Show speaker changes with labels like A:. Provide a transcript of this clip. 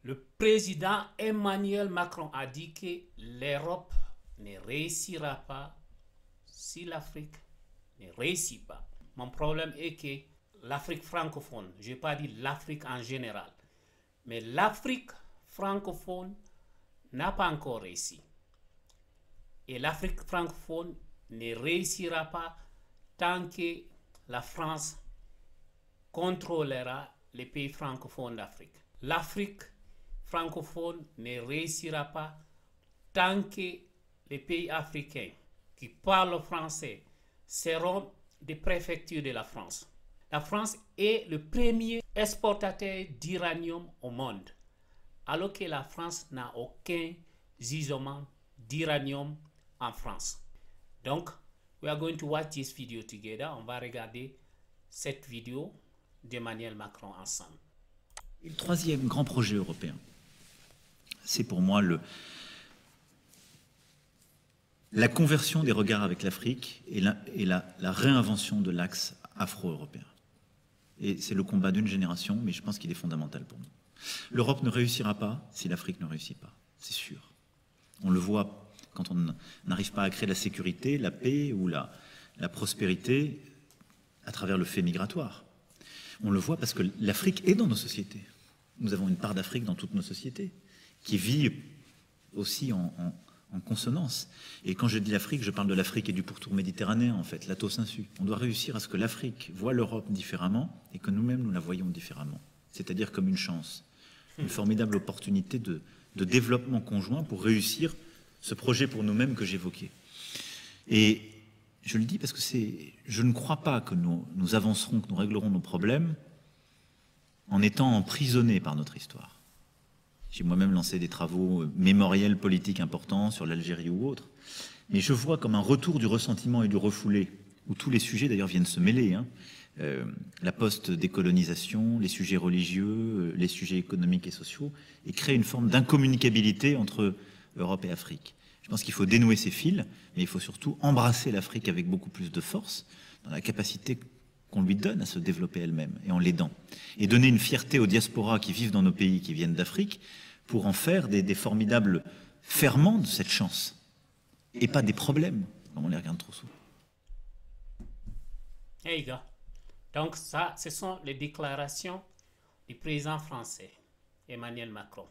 A: Le président Emmanuel Macron a dit que l'Europe ne réussira pas si l'Afrique ne réussit pas. Mon problème est que l'Afrique francophone, je n'ai pas dit l'Afrique en général, mais l'Afrique francophone n'a pas encore réussi. Et l'Afrique francophone ne réussira pas tant que la France contrôlera les pays francophones d'Afrique. L'Afrique francophone ne réussira pas tant que les pays africains qui parlent français seront des préfectures de la France. La France est le premier exportateur d'uranium au monde, alors que la France n'a aucun gisement d'uranium en France. Donc, we are going to watch this video together. On va regarder cette vidéo d'Emmanuel Macron ensemble.
B: Et le troisième grand projet européen, c'est pour moi la conversion des regards avec l'Afrique et la réinvention de l'axe afro-européen. Et c'est le combat d'une génération, mais je pense qu'il est fondamental pour nous. L'Europe ne réussira pas si l'Afrique ne réussit pas, c'est sûr. On le voit quand on n'arrive pas à créer la sécurité, la paix ou la prospérité à travers le fait migratoire. On le voit parce que l'Afrique est dans nos sociétés. Nous avons une part d'Afrique dans toutes nos sociétés, qui vit aussi en consonance. Et quand je dis l'Afrique, je parle de l'Afrique et du pourtour méditerranéen, en fait, lato sensu. On doit réussir à ce que l'Afrique voit l'Europe différemment et que nous-mêmes, nous la voyons différemment. C'est-à-dire comme une chance, une formidable opportunité de développement conjoint pour réussir ce projet pour nous-mêmes que j'évoquais. Et je le dis parce que je ne crois pas que nous avancerons, que nous réglerons nos problèmes en étant emprisonnés par notre histoire. J'ai moi-même lancé des travaux mémoriels politiques importants sur l'Algérie ou autres, mais je vois comme un retour du ressentiment et du refoulé, où tous les sujets d'ailleurs viennent se mêler, la post-décolonisation, les sujets religieux, les sujets économiques et sociaux, et créer une forme d'incommunicabilité entre Europe et Afrique. Je pense qu'il faut dénouer ces fils, mais il faut surtout embrasser l'Afrique avec beaucoup plus de force, dans la capacité qu'on lui donne à se développer elle-même, et en l'aidant. Et donner une fierté aux diasporas qui vivent dans nos pays, qui viennent d'Afrique, pour en faire des formidables ferments de cette chance, et pas des problèmes, comme on les regarde trop souvent.
A: Hey gars, donc ça, ce sont les déclarations du président français, Emmanuel Macron.